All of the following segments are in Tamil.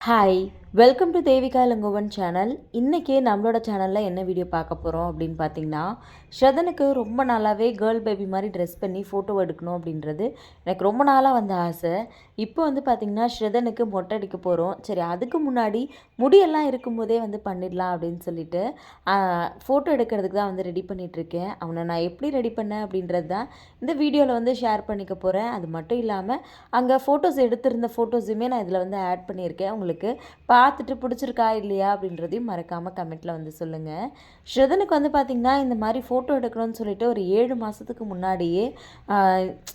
Hi! Welcome to Devika Ilangovan channel. இன்றைக்கி நம்மளோட சேனலில் என்ன வீடியோ பார்க்க போகிறோம் அப்படின்னு பார்த்தீங்கன்னா, ஸ்ரதனுக்கு ரொம்ப நாளாகவே கேர்ள் பேபி மாதிரி ட்ரெஸ் பண்ணி ஃபோட்டோ எடுக்கணும் அப்படின்றது எனக்கு ரொம்ப நாளாக வந்த ஆசை. இப்போ வந்து பார்த்திங்கன்னா ஸ்ரதனுக்கு மொட்டை அடிக்க போகிறோம். சரி, அதுக்கு முன்னாடி முடியெல்லாம் இருக்கும்போதே வந்து பண்ணிடலாம் அப்படின்னு சொல்லிட்டு ஃபோட்டோ எடுக்கிறதுக்கு தான் வந்து ரெடி பண்ணிகிட்ருக்கேன். அவனை நான் எப்படி ரெடி பண்ணேன் அப்படின்றது தான் இந்த வீடியோவில் வந்து ஷேர் பண்ணிக்க போகிறேன். அது மட்டும் இல்லாமல் அங்கே ஃபோட்டோஸ் எடுத்திருந்த ஃபோட்டோஸுமே நான் இதில் வந்து ஆட் பண்ணியிருக்கேன். உங்களுக்கு பார்த்துட்டு பிடிச்சிருக்கா இல்லையா அப்படின்றதையும் மறக்காமல் கமெண்ட்டில் வந்து சொல்லுங்கள். ஸ்ரதனுக்கு வந்து பார்த்திங்கன்னா இந்த மாதிரி ஃபோட்டோ எடுக்கணும்னு சொல்லிட்டு ஒரு 7 மாதத்துக்கு முன்னாடியே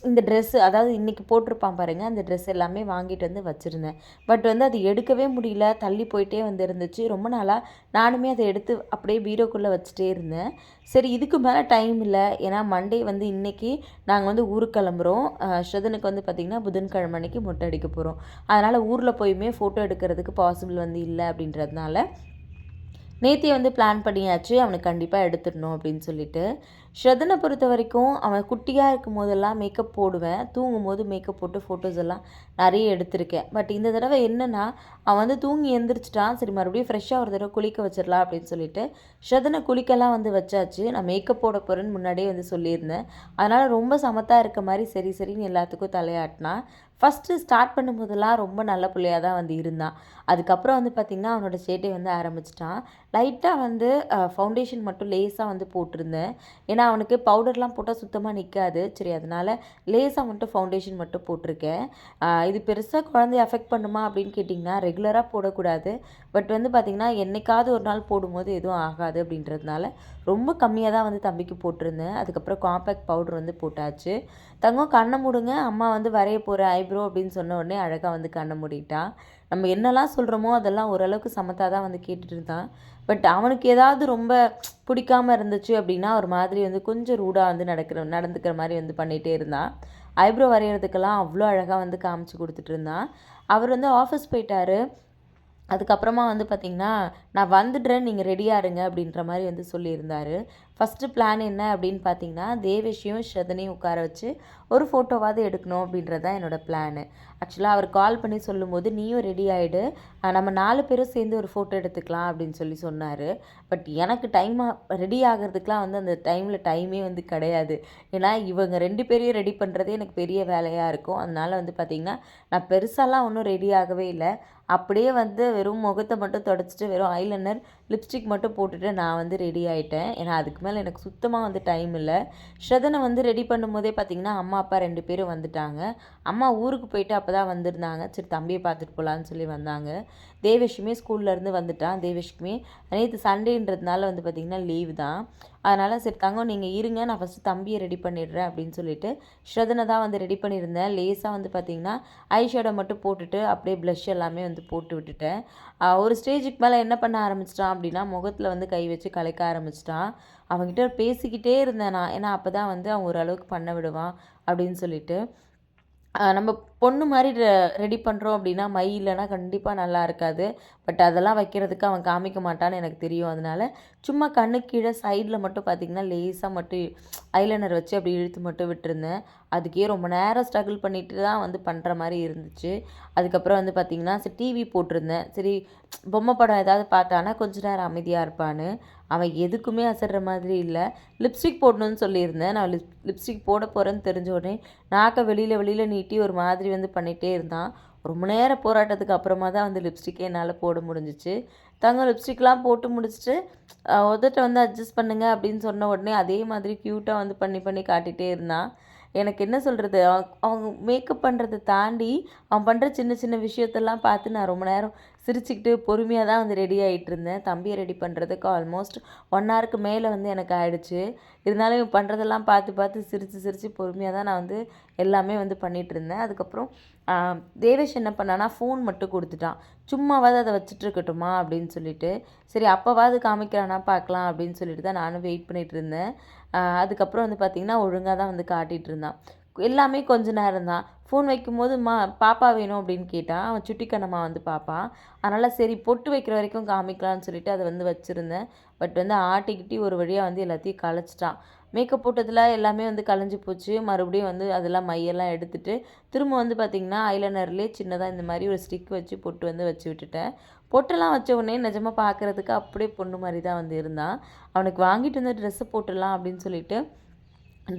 இந்த ட்ரெஸ்ஸு, அதாவது இன்றைக்கி போட்டிருப்பான் பாருங்கள், அந்த ட்ரெஸ் எல்லாமே வாங்கிட்டு வந்து வச்சுருந்தேன். பட் வந்து அது எடுக்கவே முடியல, தள்ளி போயிட்டே வந்து இருந்துச்சு. ரொம்ப நாளாக நானுமே அதை எடுத்து அப்படியே பீரோக்குள்ளே வச்சுட்டே இருந்தேன். சரி, இதுக்கு மேலே டைம் இல்லை, ஏன்னா மண்டே வந்து இன்றைக்கி நாங்கள் வந்து ஊருக்கு கிளம்புறோம். ஸ்ரதனுக்கு வந்து பார்த்திங்கன்னா புதன்கிழமை அன்னைக்கு மொட்டை அடிக்க போகிறோம். அதனால் ஊரில் போயுமே ஃபோட்டோ எடுக்கிறதுக்கு பாசிபிள் வந்து இல்லை அப்படின்றதுனால நேத்தியே வந்து பிளான் பண்ணியாச்சு, அவனுக்கு கண்டிப்பாக எடுத்துடணும் அப்படின்னு சொல்லிட்டு. ஸ்ரதனை பொறுத்த வரைக்கும் அவன் குட்டியாக இருக்கும் போதெல்லாம் மேக்கப் போடுவேன். தூங்கும்போது மேக்கப் போட்டு ஃபோட்டோஸ் எல்லாம் நிறைய எடுத்திருக்கேன். பட் இந்த தடவை என்னென்னா, அவன் வந்து தூங்கி எழுந்திரிச்சிட்டான். சரி, மறுபடியும் ஃப்ரெஷ்ஷாக ஒரு தடவை குளிக்க வச்சிடலாம் அப்படின்னு சொல்லிட்டு ஸ்ரதனை குளிக்கெல்லாம் வந்து வச்சாச்சு. நான் மேக்கப் போட போகிறேன்னு முன்னாடியே வந்து சொல்லியிருந்தேன். அதனால் ரொம்ப சமத்தாக இருக்க மாதிரி சரி சரின்னு எல்லாத்துக்கும் தலையாட்டினான். ஃபஸ்ட்டு ஸ்டார்ட் பண்ணும்போதெல்லாம் ரொம்ப நல்ல பிள்ளையாக தான் வந்து இருந்தான். அதுக்கப்புறம் வந்து பார்த்திங்கன்னா அவனோட சேட்டை வந்து ஆரம்பிச்சிட்டான். லைட்டாக வந்து ஃபவுண்டேஷன் மட்டும் லேஸாக வந்து போட்டிருந்தேன். ஏன்னா அவனுக்கு பவுடர்லாம் போட்டால் சுத்தமாக நிற்காது. சரி, அதனால் லேஸாக மட்டும் ஃபவுண்டேஷன் மட்டும் போட்டிருக்கேன். இது பெருசாக குழந்தைய அஃபெக்ட் பண்ணுமா அப்படின்னு கேட்டிங்கன்னா, ரெகுலராக போடக்கூடாது. பட் வந்து பார்த்திங்கன்னா என்றைக்காவது ஒரு நாள் போடும்போது எதுவும் ஆகாது அப்படின்றதுனால ரொம்ப கம்மியாக தான் வந்து தம்பிக்கு போட்டிருந்தேன். அதுக்கப்புறம் காம்பேக்ட் பவுடர் வந்து போட்டாச்சு. தங்கம் கண்ணை மூடுங்க, அம்மா வந்து வரைய போகிற ஐப்ரோ அப்படின்னு சொன்ன உடனே அழகாக வந்து கண்ணை மூடிட்டான். நம்ம என்னெல்லாம் சொல்கிறோமோ அதெல்லாம் ஓரளவுக்கு சமத்தாக தான் வந்து கேட்டுட்டு இருந்தான். பட் அவனுக்கு ஏதாவது ரொம்ப பிடிக்காமல் இருந்துச்சு அப்படின்னா ஒரு மாதிரி வந்து கொஞ்சம் ரூடாக வந்து நடந்துக்கிற மாதிரி வந்து பண்ணிகிட்டே இருந்தான். ஐப்ரோ வரைகிறதுக்கெல்லாம் அவ்வளோ அழகாக வந்து காமிச்சு கொடுத்துட்டு இருந்தான். அவர் வந்து ஆஃபீஸ் போயிட்டார். அதுக்கப்புறமா வந்து பார்த்திங்கன்னா, நான் வந்துடுறேன், நீங்கள் ரெடியாக இருங்க அப்படின்ற மாதிரி வந்து சொல்லியிருந்தார். ஃபஸ்ட்டு பிளான் என்ன அப்படின்னு பார்த்தீங்கன்னா, தேவேஷையும் ஸ்ரதனையும் உட்கார வச்சு ஒரு ஃபோட்டோவாவது எடுக்கணும் அப்படின்றது தான் என்னோடய பிளானு. ஆக்சுவலாக அவர் கால் பண்ணி சொல்லும்போது, நீயும் ரெடி ஆகிடு, நம்ம 4 பேரும் சேர்ந்து ஒரு ஃபோட்டோ எடுத்துக்கலாம் அப்படின்னு சொன்னார். பட் எனக்கு ரெடி ஆகிறதுக்கெலாம் வந்து அந்த டைமே வந்து கிடையாது. ஏன்னா இவங்க 2 பேரையும் ரெடி பண்ணுறதே எனக்கு பெரிய வேலையாக இருக்கும். அதனால் வந்து பார்த்திங்கன்னா, நான் பெருசாலாம் ஒன்றும் ரெடி ஆகவே இல்லை. அப்படியே வந்து வெறும் முகத்தை மட்டும் தொடச்சிட்டு வெறும் ஐலைனர், லிப்ஸ்டிக் மட்டும் போட்டுட்டு நான் வந்து ரெடி ஆகிட்டேன். ஏன்னா அதுக்கு மேலே எனக்கு சுத்தமாக வந்து டைம் இல்லை. ஸ்ரதனை வந்து ரெடி பண்ணும்போதே பார்த்திங்கன்னா அம்மா அப்பா 2 பேரும் வந்துட்டாங்க. அம்மா ஊருக்கு போயிட்டு அப்போ தான் வந்திருந்தாங்க. சரி, தம்பியை பார்த்துட்டு போகலான்னு சொல்லி வந்தாங்க. தேவேஷுமே ஸ்கூல்லேருந்து வந்துட்டான். தேவேஷ்க்குமே நேற்று சண்டேன்றதுனால வந்து பார்த்திங்கன்னா லீவு தான். அதனால் சரி தங்கம் நீங்கள் இருங்க, நான் ஃபஸ்ட்டு தம்பியை ரெடி பண்ணிடுறேன் அப்படின்னு சொல்லிட்டு ஸ்ரதனை தான் வந்து ரெடி பண்ணியிருந்தேன். லேஸாக வந்து பார்த்திங்கன்னா ஐஷேடோ மட்டும் போட்டுட்டு அப்படியே ப்ளஷ் எல்லாமே வந்து போட்டு விட்டுட்டேன். ஒரு ஸ்டேஜுக்கு மேலே என்ன பண்ண ஆரம்பிச்சிட்டான் அப்படின்னா, முகத்தில் வந்து கை வச்சு கலைக்க ஆரம்பிச்சிட்டான். அவன்கிட்ட பேசிக்கிட்டே இருந்தேன் நான். ஏன்னா அப்போ தான் வந்து அவன் ஓரளவுக்கு பண்ண விடுவான் அப்படின்னு சொல்லிட்டு. நம்ம பொண்ணு மாதிரி ரெடி பண்ணுறோம் அப்படின்னா மை இல்லைன்னா கண்டிப்பாக நல்லா இருக்காது. பட் அதெல்லாம் வைக்கிறதுக்கு அவன் காமிக்க மாட்டான்னு எனக்கு தெரியும். அதனால் சும்மா கண்ணுக்கு கீழே சைடில் மட்டும் பார்த்திங்கன்னா லேஸாக மட்டும் ஐலைனர் வச்சு அப்படி இழுத்து மட்டும் விட்டுருந்தேன். அதுக்கே ரொம்ப நேரம் ஸ்ட்ரகிள் பண்ணிட்டு தான் வந்து பண்ணுற மாதிரி இருந்துச்சு. அதுக்கப்புறம் வந்து பார்த்திங்கன்னா சரி டிவி போட்டிருந்தேன். சரி, பொம்மை படம் ஏதாவது பார்த்தானா கொஞ்ச நேரம் அமைதியாக இருப்பான்னு. அவன் எதுக்குமே அசர்ற மாதிரி இல்லை. லிப்ஸ்டிக் போடணும்னு சொல்லியிருந்தேன். நான் லிப்ஸ்டிக் போட போகிறேன்னு தெரிஞ்ச உடனே நாக்கை வெளியில் நீட்டி ஒரு மாதிரி வந்து பண்ணிகிட்டே இருந்தான். ரொம்ப நேரம் போராட்டத்துக்கு அப்புறமா தான் வந்து லிப்ஸ்டிக்கே என்னால் போட முடிஞ்சிச்சு. தங்கம் லிப்ஸ்டிக்லாம் போட்டு முடிச்சுட்டு உதட்ட வந்து அட்ஜஸ்ட் பண்ணுங்க அப்படின்னு சொன்ன உடனே அதே மாதிரி க்யூட்டாக வந்து பண்ணி காட்டிகிட்டே இருந்தான். எனக்கு என்ன சொல்கிறது, அவங்க மேக்கப் பண்ணுறதை தாண்டி அவன் பண்ணுற சின்ன சின்ன விஷயத்தெல்லாம் பார்த்து நான் ரொம்ப நேரம் சிரிச்சுக்கிட்டு பொறுமையாக தான் வந்து ரெடி ஆகிட்டு இருந்தேன். தம்பியை ரெடி பண்ணுறதுக்கு ஆல்மோஸ்ட் 1 ஹவருக்கு மேலே வந்து எனக்கு ஆயிடுச்சு. இருந்தாலும் இவன் பண்ணுறதெல்லாம் பார்த்து சிரித்து பொறுமையாக தான் நான் வந்து எல்லாமே வந்து பண்ணிகிட்ருந்தேன். அதுக்கப்புறம் தேவேஷ் என்ன பண்ணான்னா ஃபோன் மட்டும் கொடுத்துட்டான். சும்மாவாவது அதை வச்சுட்டு இருக்கட்டுமா அப்படின்னு சொல்லிட்டு. சரி, அப்போவாவது காமிக்கிறானா பார்க்கலாம் அப்படின்னு சொல்லிட்டு தான் நானும் வெயிட் பண்ணிகிட்டு இருந்தேன். அதுக்கப்புறம் வந்து பார்த்திங்கன்னா ஒழுங்காக தான் வந்து காட்டிகிட்டு இருந்தான். எல்லாமே கொஞ்ச நேரம் தான். ஃபோன் வைக்கும்போது பாப்பா வேணும் அப்படின்னு கேட்டான். அவன் சுட்டிக்கண்ணம்மா வந்து பார்ப்பான். அதனால் சரி பொட்டு வைக்கிற வரைக்கும் காமிக்கலான்னு சொல்லிட்டு அதை வந்து வச்சுருந்தேன். பட் வந்து ஆட்டிக்கிட்டி ஒரு வழியாக வந்து எல்லாத்தையும் கலைச்சிட்டான். மேக்கப் போட்டதில எல்லாமே வந்து கலைஞ்சு போச்சு. மறுபடியும் வந்து அதெல்லாம் மையெல்லாம் எடுத்துட்டு, திரும்ப வந்து பார்த்திங்கன்னா, ஐலைனர்லேயே சின்னதா இந்த மாரி ஒரு ஸ்டிக் வச்சு பொட்டு வந்து வச்சு விட்டுட்டேன். பொட்டெல்லாம் வச்ச உடனே நிஜமா பார்க்குறதுக்கு அப்படியே பொண்ணு மாரி தான் வந்து இருந்தான். அவனுக்கு வாங்கிட்டு வந்த ட்ரெஸ்ஸு போட்டுடலாம் அப்படின்னு சொல்லிட்டு,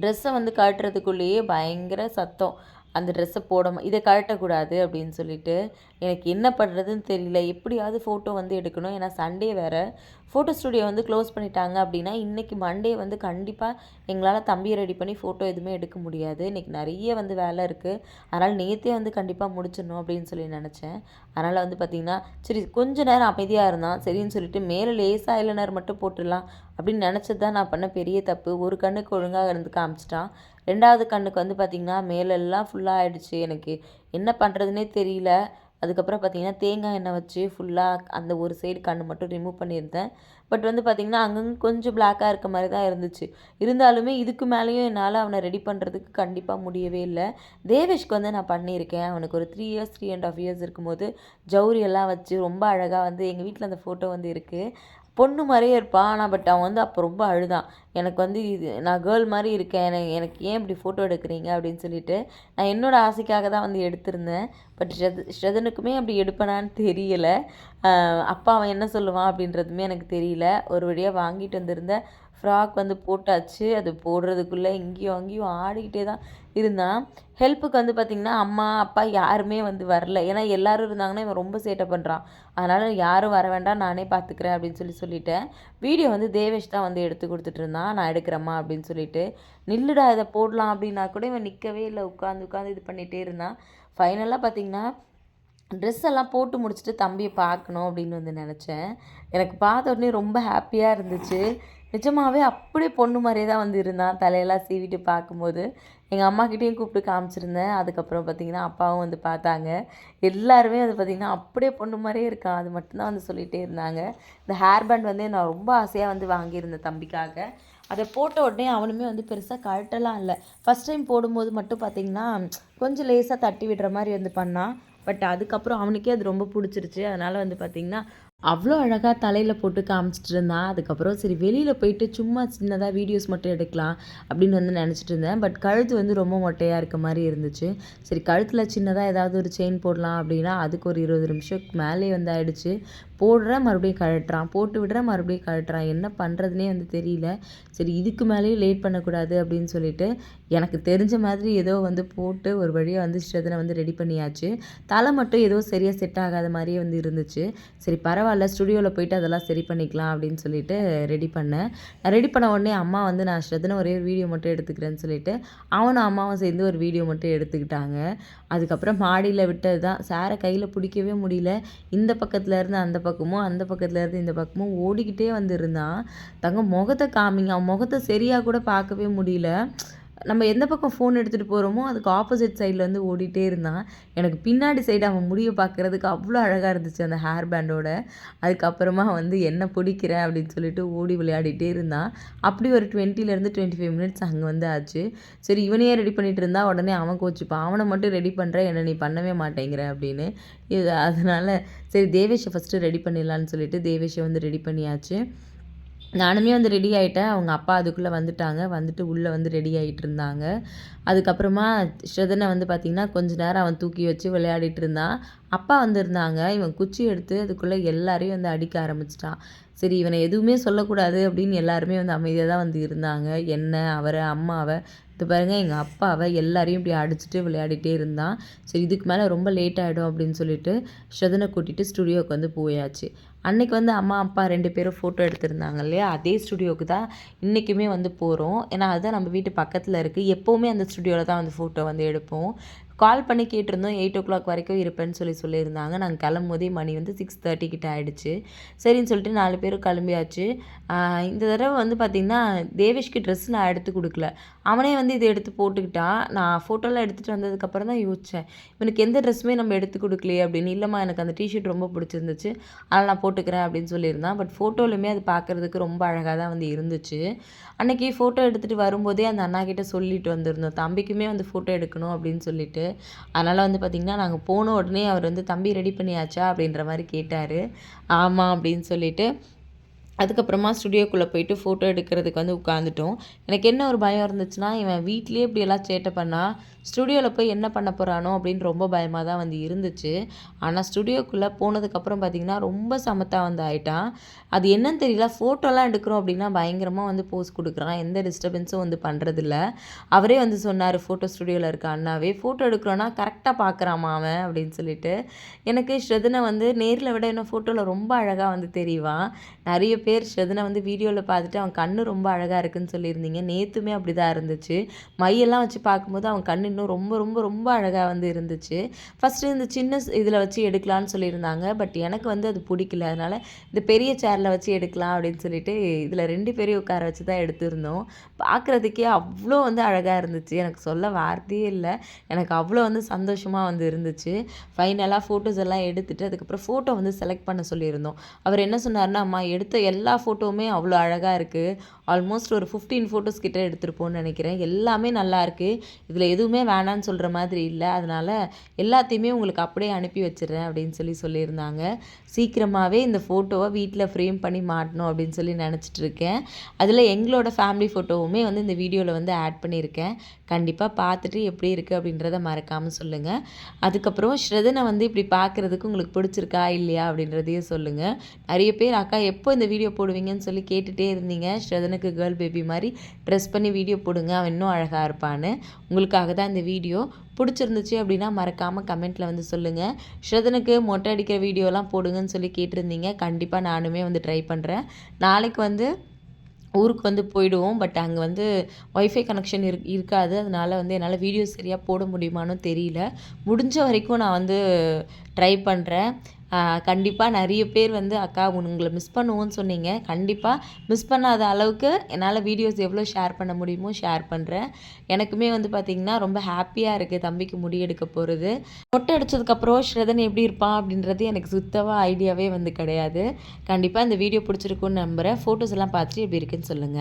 ட்ரெஸ்ஸை வந்து கழட்டுறதுக்குள்ளேயே பயங்கர சத்தம். அந்த ட்ரெஸ்ஸை இதை கழட்டக்கூடாது அப்படின்னு சொல்லிட்டு, எனக்கு என்ன பண்ணுறதுன்னு தெரியல. எப்படியாவது ஃபோட்டோ வந்து எடுக்கணும். ஏன்னா சண்டே வேறு. ஃபோட்டோ ஸ்டுடியோ வந்து க்ளோஸ் பண்ணிட்டாங்க அப்படின்னா, இன்றைக்கி மண்டே வந்து கண்டிப்பாக எங்களால் தம்பியை ரெடி பண்ணி ஃபோட்டோ எதுவுமே எடுக்க முடியாது. இன்றைக்கி நிறைய வந்து வேலை இருக்குது. அதனால் நேற்றே வந்து கண்டிப்பாக முடிச்சிடணும் அப்படின்னு சொல்லி நினச்சேன். அதனால் வந்து பார்த்திங்கன்னா, சரி கொஞ்ச நேரம் அமைதியாக இருந்தான். சரின்னு சொல்லிட்டு மேலே லேசாக ஐலைனர் மட்டும் போட்டுடலாம் அப்படின்னு நினச்சது தான் நான் பண்ண பெரிய தப்பு. ஒரு கண்ணுக்கு ஒழுங்காக இருந்து காமிச்சிட்டான். 2வது கண்ணுக்கு வந்து பார்த்திங்கன்னா, மேலெல்லாம் ஃபுல்லாக ஆகிடுச்சு. எனக்கு என்ன பண்ணுறதுனே தெரியல. அதுக்கப்புறம் பார்த்திங்கன்னா, தேங்காய் எண்ணெய் வச்சு ஃபுல்லாக அந்த ஒரு சைடு கண்ணு மட்டும் ரிமூவ் பண்ணியிருந்தேன். பட் வந்து பார்த்திங்கன்னா, அங்கங்கே கொஞ்சம் பிளாக்காக இருக்க மாதிரி தான் இருந்துச்சு. இருந்தாலுமே இதுக்கு மேலேயும் என்னால் அவனை ரெடி பண்ணுறதுக்கு கண்டிப்பாக முடியவே இல்லை. தேவேஷ்க்கு வந்து நான் பண்ணியிருக்கேன். அவனுக்கு ஒரு 3 இயர்ஸ் 3½ இயர்ஸ் இருக்கும்போது ஜவுரி எல்லாம் வச்சு ரொம்ப அழகாக வந்து எங்கள் வீட்டில் அந்த ஃபோட்டோ வந்து இருக்குது. பொண்ணு மாதிரியே இருப்பான். ஆனால் பட் அவன் வந்து அப்போ ரொம்ப அழுதான். எனக்கு வந்து நான் கேர்ள் மாதிரி இருக்கேன். எனக்கு ஏன் இப்படி ஃபோட்டோ எடுக்கிறீங்க அப்படின்னு சொல்லிட்டு, நான் என்னோடய ஆசைக்காக தான் வந்து எடுத்திருந்தேன். பட் ஸ்ரதனுக்குமே அப்படி எடுப்பேனான்னு தெரியல. அப்பா அவன் என்ன சொல்லுவான் அப்படின்றதுமே எனக்கு தெரியல. ஒரு வழியாக வாங்கிட்டு வந்திருந்த ஃப்ராக் வந்து போட்டாச்சு. அது போடுறதுக்குள்ளே இங்கேயும் அங்கேயும் ஆடிக்கிட்டே தான் இருந்தான். ஹெல்ப்புக்கு வந்து பார்த்திங்கன்னா, அம்மா அப்பா யாருமே வந்து வரல. ஏன்னா எல்லோரும் இருந்தாங்கன்னா இவன் ரொம்ப சேட்டை பண்ணுறான். அதனால் யாரும் வர வேண்டாம், நானே பார்த்துக்கிறேன் அப்படின்னு சொல்லிட்டேன். வீடியோ வந்து தேவேஷ் தான் வந்து எடுத்து கொடுத்துட்டு இருந்தான். நான் எடுக்கிறேம்மா அப்படின்னு சொல்லிட்டு, நில்லுடா இதை போடலாம் அப்படின்னா கூட இவன் நிற்கவே இல்லை. உட்காந்து இது பண்ணிகிட்டே இருந்தான். ஃபைனலாக பார்த்திங்கன்னா, ட்ரெஸ் எல்லாம் போட்டு முடிச்சுட்டு தம்பியை பார்க்கணும் அப்படின்னு வந்து நினச்சேன். எனக்கு பார்த்த உடனே ரொம்ப ஹாப்பியாக இருந்துச்சு. நிஜமாகவே அப்படியே பொண்ணு மாதிரியே தான் வந்து இருந்தான். தலையெல்லாம் சீவிட்டு பார்க்கும்போது எங்கள் அம்மாக்கிட்டேயும் கூப்பிட்டு காமிச்சிருந்தேன். அதுக்கப்புறம் பார்த்திங்கன்னா, அப்பாவும் வந்து பார்த்தாங்க. எல்லாருமே வந்து பார்த்திங்கன்னா, அப்படியே பொண்ணு மாதிரியே இருக்கான். அது மட்டும்தான் வந்து சொல்லிகிட்டே இருந்தாங்க. இந்த ஹேர் பேண்ட் வந்து நான் ரொம்ப ஆசையாக வந்து வாங்கியிருந்தேன் தம்பிக்காக. அதை போட்ட உடனே அவனுமே வந்து பெருசாக கழட்டலாம் இல்லை. ஃபஸ்ட் டைம் போடும்போது மட்டும் பார்த்திங்கன்னா, கொஞ்சம் லேசாக தட்டி விடுற மாதிரி வந்து பண்ணான். பட் அதுக்கப்புறம் அவனுக்கே அது ரொம்ப பிடிச்சிருச்சு. அதனால் வந்து பார்த்திங்கன்னா, அவ்வளோ அழகாக தலையில் போட்டு காமிச்சிட்டு இருந்தான். அதுக்கப்புறம் சரி வெளியில் போயிட்டு சும்மா சின்னதாக வீடியோஸ் மட்டும் எடுக்கலாம் அப்படின்னு வந்து நினச்சிட்டு இருந்தேன். பட் கழுத்து வந்து ரொம்ப மொட்டையாக இருக்க மாதிரி இருந்துச்சு. சரி கழுத்தில் சின்னதாக ஏதாவது ஒரு செயின் போடலாம் அப்படின்னா, அதுக்கு ஒரு 20 நிமிஷம் மேலே வந்து ஆயிடுச்சு. போடுறேன் மறுபடியும் கழட்டுறான், போட்டு விடுறேன் மறுபடியும் கழட்டுறான். என்ன பண்ணுறதுனே வந்து தெரியல. சரி இதுக்கு மேலேயும் லேட் பண்ணக்கூடாது அப்படின்னு சொல்லிட்டு, எனக்கு தெரிஞ்ச மாதிரி ஏதோ வந்து போட்டு ஒரு வழியாக வந்து ஸ்ரதனை வந்து ரெடி பண்ணியாச்சு. தலை மட்டும் ஏதோ சரியாக செட் ஆகாத மாதிரியே வந்து இருந்துச்சு. சரி பரவாயில்ல, ஸ்டுடியோவில் போயிட்டு அதெல்லாம் சரி பண்ணிக்கலாம் அப்படின்னு சொல்லிட்டு ரெடி பண்ணேன். நான் ரெடி பண்ண உடனே அம்மா வந்து நான் ஸ்ரதனை ஒரே ஒரு வீடியோ மட்டும் எடுத்துக்கிறேன்னு சொல்லிட்டு, அவனும் அம்மாவும் சேர்ந்து ஒரு வீடியோ மட்டும் எடுத்துக்கிட்டாங்க. அதுக்கப்புறம் மாடியில் விட்டது தான். சாரை கையில் பிடிக்கவே முடியல. இந்த பக்கத்தில் இருந்து அந்த பக்கமும், அந்த பக்கத்தில் இருந்து இந்த பக்கமும் ஓடிக்கிட்டே வந்து இருந்தான். தங்கம் முகத்தை காமிங்க, அவன் முகத்தை சரியாக கூட பார்க்கவே முடியல. நம்ம எந்த பக்கம் ஃபோன் எடுத்துகிட்டு போகிறோமோ அதுக்கு ஆப்போசிட் சைடில் வந்து ஓடிட்டே இருந்தான். எனக்கு பின்னாடி சைடு அவன் முடியை பார்க்குறதுக்கு அவ்வளோ அழகாக இருந்துச்சு அந்த ஹேர் பேண்டோட. அதுக்கப்புறமா வந்து என்ன பிடிக்கிறேன் அப்படின்னு சொல்லிட்டு ஓடி விளையாடிட்டே இருந்தான். அப்படி ஒரு 20லேருந்து 25 மினிட்ஸ் அங்கே வந்து ஆச்சு. சரி இவனையே ரெடி பண்ணிகிட்டு இருந்தால் உடனே அவன் கோச்சிப்பான். அவனை மட்டும் ரெடி பண்ணுற, என்னை நீ பண்ணவே மாட்டேங்கிற அப்படின்னு. அதனால் சரி தேவேஷை ஃபஸ்ட்டு ரெடி பண்ணிடலான்னு சொல்லிட்டு தேவேஷை வந்து ரெடி பண்ணியாச்சு. நானுமே வந்து ரெடி ஆகிட்டேன். அவங்க அப்பா அதுக்குள்ளே வந்துட்டாங்க. வந்துட்டு உள்ளே வந்து ரெடி ஆகிட்டு இருந்தாங்க. அதுக்கப்புறமா ஸ்ரதனை வந்து பார்த்திங்கன்னா, கொஞ்ச நேரம் அவன் தூக்கி வச்சு விளையாடிட்டு இருந்தான். அப்பா வந்திருந்தாங்க. இவன் குச்சி எடுத்து அதுக்குள்ளே எல்லாரையும் வந்து அடிக்க ஆரம்பிச்சிட்டான். சரி இவனை எதுவுமே சொல்லக்கூடாது அப்படின்னு எல்லாருமே வந்து அமைதியாக தான் வந்து இருந்தாங்க. என்ன அவரை, அம்மாவை, இது பாருங்க எங்கள் அப்பாவை எல்லாரையும் இப்படி அடிச்சுட்டு விளையாடிட்டே இருந்தான். சரி இதுக்கு மேலே ரொம்ப லேட் ஆகிடும் அப்படின்னு சொல்லிட்டு ஸ்ரதனை கூட்டிகிட்டு ஸ்டுடியோவுக்கு வந்து போயாச்சு. அன்றைக்கி வந்து அம்மா அப்பா 2 பேரும் ஃபோட்டோ எடுத்திருந்தாங்க இல்லையா, அதே ஸ்டுடியோவுக்கு தான் இன்றைக்குமே வந்து போகிறோம். ஏன்னா அதுதான் நம்ம வீட்டு பக்கத்தில் இருக்குது. எப்போவுமே அந்த ஸ்டுடியோவில் தான் வந்து ஃபோட்டோ வந்து எடுப்போம். கால் பண்ணி கேட்டிருந்தோம். 8:00 வரைக்கும் இருப்பேன்னு சொல்லியிருந்தாங்க. நாங்கள் கிளம்பும்போதே மணி வந்து 6:30 கிட்ட ஆகிடுச்சு. சரின்னு சொல்லிட்டு 4 பேரும் கிளம்பியாச்சு. இந்த தடவை வந்து பார்த்திங்கன்னா, தேவேஷ்க்கு ட்ரெஸ் நான் எடுத்து கொடுக்கல. அவனே வந்து இதை எடுத்து போட்டுக்கிட்டான். நான் ஃபோட்டோலாம் எடுத்துகிட்டு வந்ததுக்கப்புறம் தான் யோசித்தேன், இவனுக்கு எந்த ட்ரெஸ்ஸுமே நம்ம எடுத்து கொடுக்கலையே அப்படின்னு. இல்லைம்மா எனக்கு அந்த டிஷர்ட் ரொம்ப பிடிச்சிருந்துச்சு, அதனால் நான் போட்டுக்கிறேன் அப்படின்னு சொல்லியிருந்தான். பட் ஃபோட்டோலையுமே அது பார்க்குறதுக்கு ரொம்ப அழகாக தான் வந்து இருந்துச்சு. அன்றைக்கி ஃபோட்டோ எடுத்துகிட்டு வரும்போதே அந்த அண்ணாக்கிட்ட சொல்லிட்டு வந்திருந்தோம், தம்பிக்குமே வந்து ஃபோட்டோ எடுக்கணும் அப்படின்னு சொல்லிட்டு. அதனால் வந்து பார்த்திங்கன்னா, நாங்கள் போன உடனே அவர் வந்து தம்பி ரெடி பண்ணியாச்சா அப்படின்ற மாதிரி கேட்டார். ஆமாம் அப்படின்னு சொல்லிட்டு அதுக்கப்புறமா ஸ்டுடியோக்குள்ளே போயிட்டு ஃபோட்டோ எடுக்கிறதுக்கு வந்து உட்காந்துட்டோம். எனக்கு என்ன ஒரு பயம் இருந்துச்சுன்னா, இவன் வீட்லயே இப்படியெல்லாம் சேட்டை பண்ணா, ஸ்டுடியோவில் போய் என்ன பண்ண போறானோ அப்படின்னு ரொம்ப பயமா தான் வந்து இருந்துச்சு. ஆனா ஸ்டுடியோக்குள்ளே போனதுக்கப்புறம் பார்த்தீங்கன்னா, ரொம்ப சமத்தா வந்து ஆயிட்டான். அது என்னன்னு தெரியல, ஃபோட்டோலாம் எடுக்கிறோம் அப்படின்னா பயங்கரமா வந்து போஸ் குடுக்குறான். எந்த டிஸ்டர்பன்ஸும் வந்து பண்றதில்ல. அவரே வந்து சொன்னாரு, ஃபோட்டோ ஸ்டுடியோவில் இருக்க அண்ணாவே, "ஃபோட்டோ எடுக்கிறோன்னா கரெக்ட்டா பார்க்குறான்மா அவன்" அப்படின்னு சொல்லிட்டு. எனக்கு ஸ்ரதனை வந்து நேர்ல விட இன்னும் ஃபோட்டோவில் ரொம்ப அழகா வந்து தெரிவான். நெறைய பேர் ஸ்ரதனை வந்து வீடியோவில் பார்த்துட்டு அவன் கண்ணு ரொம்ப அழகா இருக்குன்னு சொல்லியிருந்தீங்க. நேத்துமே அப்படிதான் இருந்துச்சு. மையெல்லாம் வச்சு பார்க்கும்போது அவன் கண்ணு இன்னும் ரொம்ப ரொம்ப ரொம்ப அழகா வந்து இருந்துச்சு. ஃபஸ்ட்டு இந்த சின்ன இதில வச்சு எடுக்கலான்னு சொல்லியிருந்தாங்க. பட் எனக்கு வந்து அது பிடிக்கல. அதனால இந்த பெரிய சேர்ல வச்சு எடுக்கலாம் அப்படின்னு சொல்லிட்டு, இதில 2 பேரையும் உட்கார வச்சு தான் எடுத்திருந்தோம். பார்க்குறதுக்கே அவ்ளோ வந்து அழகா இருந்துச்சு. எனக்கு சொல்ல வார்த்தையே இல்ல. எனக்கு அவ்வளோ வந்து சந்தோஷமா வந்து இருந்துச்சு. ஃபைனலா ஃபோட்டோஸ் எல்லாம் எடுத்துட்டு, அதுக்கப்புறம் ஃபோட்டோ வந்து செலக்ட் பண்ண சொல்லியிருந்தோம். அவர் என்ன சொன்னாருன்னா, "அம்மா எடுத்த எல்லா ஃபோட்டோவுமே அவ்வளோ அழகா இருக்கு. ஆல்மோஸ்ட் ஒரு 15 ஃபோட்டோஸ் கிட்ட எடுத்திருப்போம்னு நெனைக்கிறேன். எல்லாமே நல்லாயிருக்கு. இதில எதுவுமே வேணான்னு சொல்ற மாதிரி இல்ல. அதனால எல்லாத்தையுமே உங்களுக்கு அப்படியே அனுப்பி வச்சுர்றேன்" அப்படின்னு சொல்லியிருந்தாங்க. சீக்கிரமாவே இந்த ஃபோட்டோவ வீட்ல ஃப்ரேம் பண்ணி மாட்டணும் அப்படின்னு சொல்லி நெனச்சிட்டு இருக்கேன். அதில எங்களோட ஃபேமிலி ஃபோட்டோவுமே வந்து இந்த வீடியோல வந்து ஆட் பண்ணியிருக்கேன். கண்டிப்பா பார்த்துட்டு எப்படி இருக்கு அப்படின்றத மறக்காம சொல்லுங்க. அதுக்கப்புறம் ஸ்ரதனை வந்து இப்படி பார்க்குறதுக்கு உங்களுக்கு பிடிச்சிருக்கா இல்லையா அப்படின்றதையும் சொல்லுங்க. நெறைய பேர் அக்கா எப்போ இந்த வீடியோ போடுவீங்கன்னு சொல்லி கேட்டுட்டே இருந்தீங்க. ஸ்ரதனுக்கு கேர்ள் பேபி மாரி ட்ரெஸ் பண்ணி வீடியோ போடுங்க. அவன் இன்னும் அழகா இருப்பான்னு. உங்களுக்காக தான் இந்த வீடியோ. பிடிச்சிருந்துச்சு அப்படின்னா மறக்காம கமெண்ட்ல வந்து சொல்லுங்க. ஸ்ரதனுக்கு மொட்டை அடிக்கிற வீடியோலாம் போடுங்கன்னு சொல்லி கேட்டிருந்தீங்க. கண்டிப்பா நானுமே வந்து ட்ரை பண்றேன். நாளைக்கு வந்து ஊருக்கு வந்து போயிடுவோம். பட் அங்க வந்து வைஃபை கனெக்ஷன் இருக்காது. அதனால வந்து என்னால வீடியோஸ் சரியா போட முடியுமான்னு தெரியல. முடிஞ்ச வரைக்கும் நான் வந்து ட்ரை பண்றேன். கண்டிப்பா நெறைய பேர் வந்து அக்கா உங்கள மிஸ் பண்ணுவோம்ன்னு சொன்னீங்க. கண்டிப்பா மிஸ் பண்ணாத அளவுக்கு என்னால வீடியோஸ் எவ்வளோ ஷேர் பண்ண முடியுமோ ஷேர் பண்றேன். எனக்குமே வந்து பார்த்தீங்கன்னா, ரொம்ப ஹேப்பியா இருக்கு தம்பிக்கு முடி எடுக்க போறது. மொட்டை அடிச்சதுக்கப்புறம் ஸ்ரதன் எப்படி இருப்பான் அப்படின்றது எனக்கு சுத்தமா ஐடியாவே வந்து கிடையாது. கண்டிப்பா இந்த வீடியோ பிடிச்சிருக்கும்னு நம்புறேன். ஃபோட்டோஸ் எல்லாம் பார்த்துட்டு எப்படி இருக்குன்னு சொல்லுங்க.